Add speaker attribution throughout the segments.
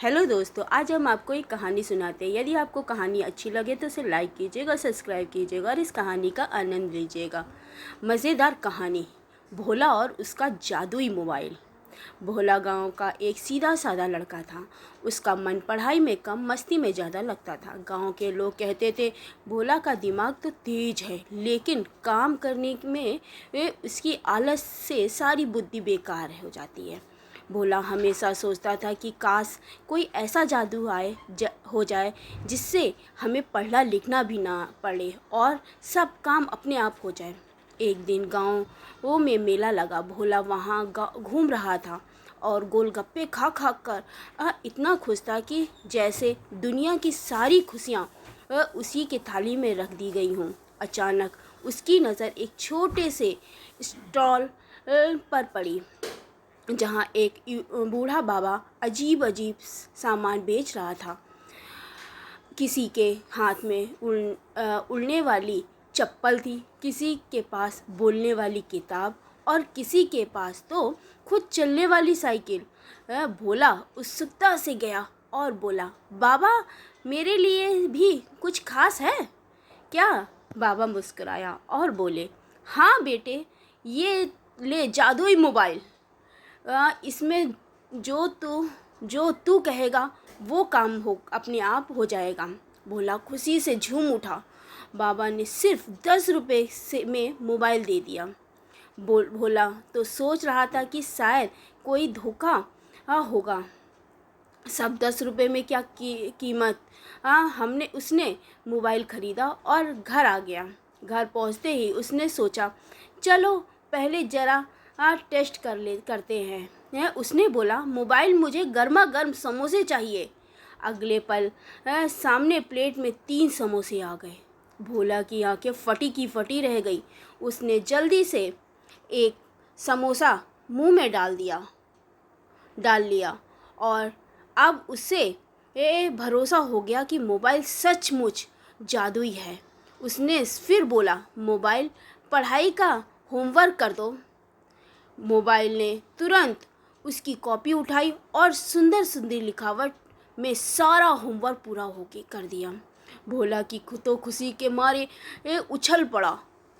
Speaker 1: Hello दोस्तों, आज हम आपको एक कहानी सुनाते हैं। यदि आपको कहानी अच्छी लगे तो उसे लाइक कीजिएगा, सब्सक्राइब कीजिएगा और इस कहानी का आनंद लीजिएगा। मज़ेदार कहानी, भोला और उसका जादुई मोबाइल। भोला गांव का एक सीधा साधा लड़का था। उसका मन पढ़ाई में कम, मस्ती में ज़्यादा लगता था। गांव के लोग कहते थे, भोला का दिमाग तो तेज है, लेकिन काम करने में उसकी आलस से सारी बुद्धि बेकार हो जाती है। भोला हमेशा सोचता था कि काश कोई ऐसा जादू हो जाए जिससे हमें पढ़ना लिखना भी ना पड़े और सब काम अपने आप हो जाए। एक दिन गाँव में मेला लगा। भोला वहाँ घूम रहा था और गोलगप्पे खा खा कर इतना खुश था कि जैसे दुनिया की सारी खुशियाँ उसी के थाली में रख दी गई हों। अचानक उसकी नज़र एक छोटे से स्टॉल पर पड़ी, जहाँ एक बूढ़ा बाबा अजीब अजीब सामान बेच रहा था। किसी के हाथ में उड़ने वाली चप्पल थी, किसी के पास बोलने वाली किताब और किसी के पास तो खुद चलने वाली साइकिल। भोला उत्सुकता से गया और बोला, बाबा, मेरे लिए भी कुछ खास है क्या? बाबा मुस्कुराया और बोले, हाँ बेटे, ये ले जादुई मोबाइल। इसमें जो तू कहेगा वो काम हो अपने आप हो जाएगा। भोला खुशी से झूम उठा। बाबा ने सिर्फ 10 रुपये में मोबाइल दे दिया। भोला तो सोच रहा था कि शायद कोई धोखा होगा। सब 10 रुपये में क्या कीमत। हमने उसने मोबाइल ख़रीदा और घर आ गया। घर पहुंचते ही उसने सोचा, चलो पहले ज़रा टेस्ट करते हैं। उसने बोला, मोबाइल मुझे गर्मा गर्म समोसे चाहिए। अगले पल सामने प्लेट में 3 समोसे आ गए। भोला की आंखें फटी की फटी रह गई। उसने जल्दी से एक समोसा मुंह में डाल लिया और अब उसे भरोसा हो गया कि मोबाइल सचमुच जादुई है। उसने फिर बोला, मोबाइल, पढ़ाई का होमवर्क कर दो। मोबाइल ने तुरंत उसकी कॉपी उठाई और सुंदर सुंदर लिखावट में सारा होमवर्क पूरा होके कर दिया। भोला की तो खुशी के मारे उछल पड़ा।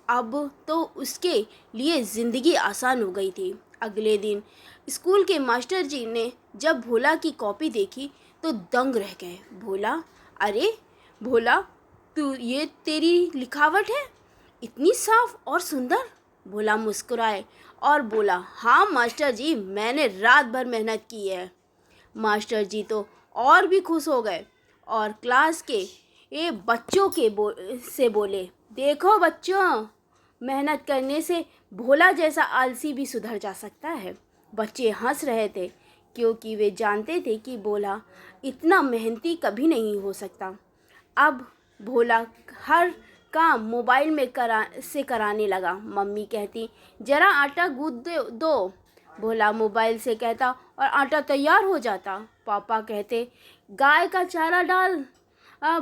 Speaker 1: अब तो उसके लिए ज़िंदगी आसान हो गई थी। अगले दिन स्कूल के मास्टर जी ने जब भोला की कॉपी देखी तो दंग रह गए। अरे भोला, ये तेरी लिखावट है, इतनी साफ और सुंदर? भोला मुस्कुराए और बोला, हाँ मास्टर जी, मैंने रात भर मेहनत की है। मास्टर जी तो और भी खुश हो गए और क्लास के बच्चों से बोले, देखो बच्चों, मेहनत करने से भोला जैसा आलसी भी सुधर जा सकता है। बच्चे हंस रहे थे क्योंकि वे जानते थे कि भोला इतना मेहनती कभी नहीं हो सकता। अब भोला हर काम मोबाइल में कराने लगा। मम्मी कहती, ज़रा आटा गूँथ दो। भोला मोबाइल से कहता और आटा तैयार हो जाता। पापा कहते, गाय का चारा डाल।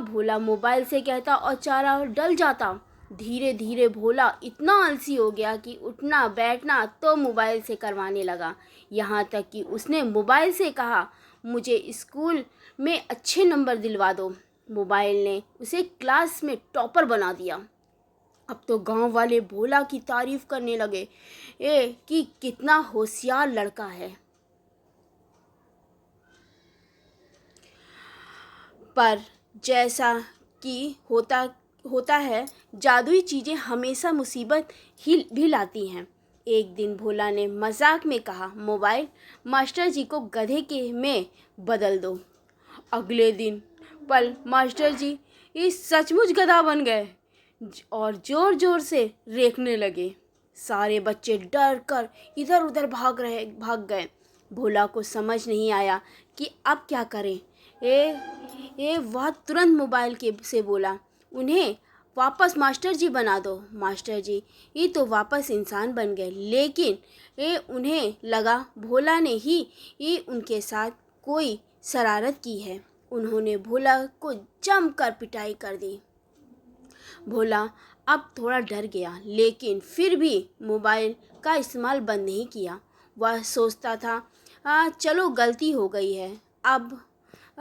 Speaker 1: भोला मोबाइल से कहता और चारा डल जाता। धीरे धीरे भोला इतना आलसी हो गया कि उठना बैठना तो मोबाइल से करवाने लगा। यहाँ तक कि उसने मोबाइल से कहा, मुझे स्कूल में अच्छे नंबर दिलवा दो। मोबाइल ने उसे क्लास में टॉपर बना दिया। अब तो गांव वाले भोला की तारीफ करने लगे कि कितना होशियार लड़का है। पर जैसा कि होता है, जादुई चीज़ें हमेशा मुसीबत ही भी लाती हैं। एक दिन भोला ने मजाक में कहा, मोबाइल, मास्टर जी को गधे के में बदल दो। अगले दिन पल मास्टर जी इस सचमुच गधा बन गए और ज़ोर ज़ोर से रेंकने लगे। सारे बच्चे डर कर इधर उधर भाग गए। भोला को समझ नहीं आया कि अब क्या करें। वह तुरंत मोबाइल से बोला, उन्हें वापस मास्टर जी बना दो। मास्टर जी ये तो वापस इंसान बन गए, लेकिन उन्हें लगा भोला ने ही उनके साथ कोई शरारत की है। उन्होंने भोला को जमकर पिटाई कर दी। भोला अब थोड़ा डर गया, लेकिन फिर भी मोबाइल का इस्तेमाल बंद नहीं किया। वह सोचता था, चलो गलती हो गई है, अब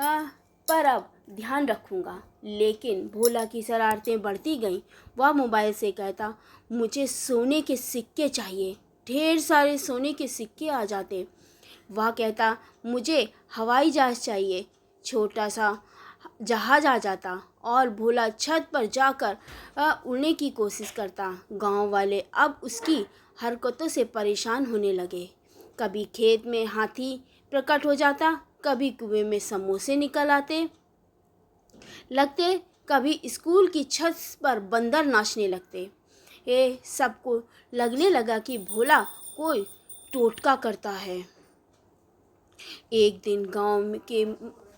Speaker 1: आ, पर अब ध्यान रखूँगा। लेकिन भोला की शरारतें बढ़ती गईं। वह मोबाइल से कहता, मुझे सोने के सिक्के चाहिए। ढेर सारे सोने के सिक्के आ जाते। वह कहता, मुझे हवाई जहाज़ चाहिए। छोटा सा जहाज़ आ जाता और भोला छत पर जाकर उड़ने की कोशिश करता। गांव वाले अब उसकी हरकतों से परेशान होने लगे। कभी खेत में हाथी प्रकट हो जाता, कभी कुएं में समोसे निकल आते लगते, कभी स्कूल की छत पर बंदर नाचने लगते। ये सबको लगने लगा कि भोला कोई टोटका करता है। एक दिन गांव के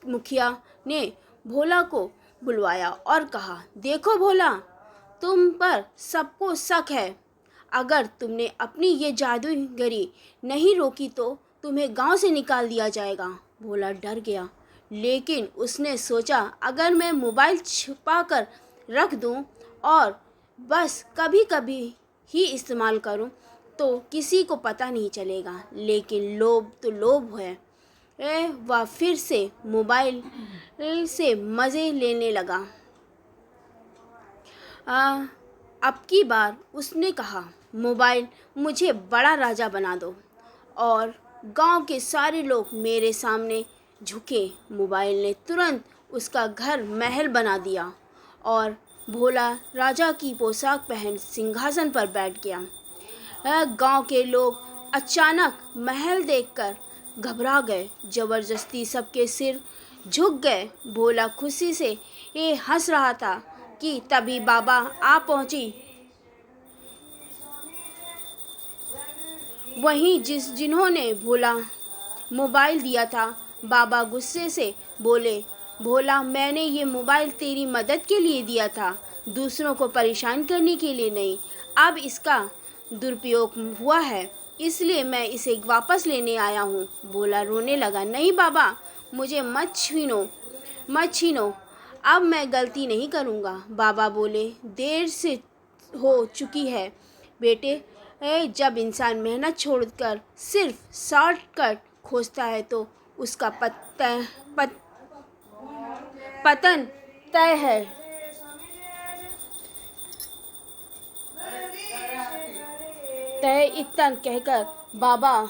Speaker 1: मुखिया ने भोला को बुलवाया और कहा, देखो भोला, तुम पर सबको शक है। अगर तुमने अपनी ये जादूगरी नहीं रोकी तो तुम्हें गांव से निकाल दिया जाएगा। भोला डर गया, लेकिन उसने सोचा, अगर मैं मोबाइल छुपा कर रख दूं और बस कभी कभी ही इस्तेमाल करूं तो किसी को पता नहीं चलेगा। लेकिन लोभ तो लोभ है। वह फिर से मोबाइल से मज़े लेने लगा। अब की बार उसने कहा, मोबाइल, मुझे बड़ा राजा बना दो और गांव के सारे लोग मेरे सामने झुके। मोबाइल ने तुरंत उसका घर महल बना दिया और भोला राजा की पोशाक पहन सिंहासन पर बैठ गया। गांव के लोग अचानक महल देखकर घबरा गए। जबरदस्ती सबके सिर झुक गए। भोला खुशी से ये हंस रहा था कि तभी बाबा आ पहुंची। वहीं जिन्होंने भोला मोबाइल दिया था। बाबा गुस्से से बोले, भोला, मैंने ये मोबाइल तेरी मदद के लिए दिया था, दूसरों को परेशान करने के लिए नहीं। अब इसका दुरुपयोग हुआ है, इसलिए मैं इसे वापस लेने आया हूँ। भोला रोने लगा, नहीं बाबा, मुझे मत छीनो, अब मैं गलती नहीं करूँगा। बाबा बोले, देर से हो चुकी है बेटे। जब इंसान मेहनत छोड़कर सिर्फ शॉर्टकट खोजता है तो उसका पतन तय है। इतना कहकर बाबा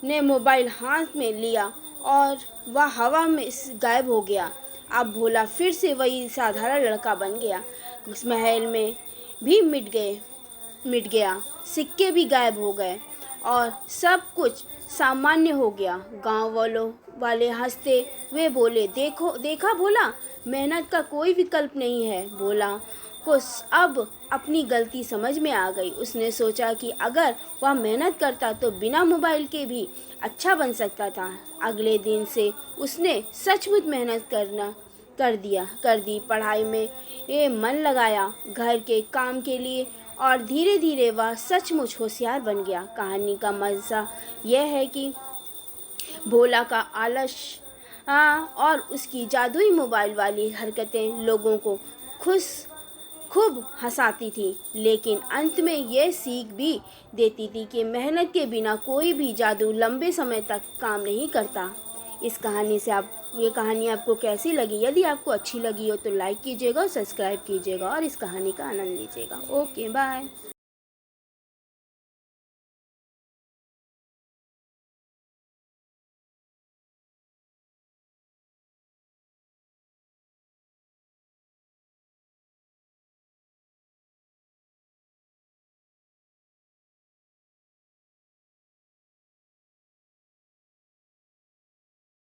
Speaker 1: ने मोबाइल हाथ में लिया और वह हवा में गायब हो गया। अब भोला फिर से वही साधारण लड़का बन गया। इस महल में भी मिट गया, सिक्के भी गायब हो गए और सब कुछ सामान्य हो गया। गांव वाले हंसते हुए बोले, देखा भोला, मेहनत का कोई विकल्प नहीं है। भोला को अब अपनी गलती समझ में आ गई। उसने सोचा कि अगर वह मेहनत करता तो बिना मोबाइल के भी अच्छा बन सकता था। अगले दिन से उसने सचमुच मेहनत कर दी। पढ़ाई में ये मन लगाया, घर के काम के लिए, और धीरे धीरे वह सचमुच होशियार बन गया। कहानी का मज़ा यह है कि भोला का आलस और उसकी जादुई मोबाइल वाली हरकतें लोगों को खूब हंसाती थी, लेकिन अंत में यह सीख भी देती थी कि मेहनत के बिना कोई भी जादू लंबे समय तक काम नहीं करता। इस कहानी से ये कहानी आपको कैसी लगी? यदि आपको अच्छी लगी हो तो लाइक कीजिएगा, सब्सक्राइब कीजिएगा और इस कहानी का आनंद लीजिएगा। Okay, bye.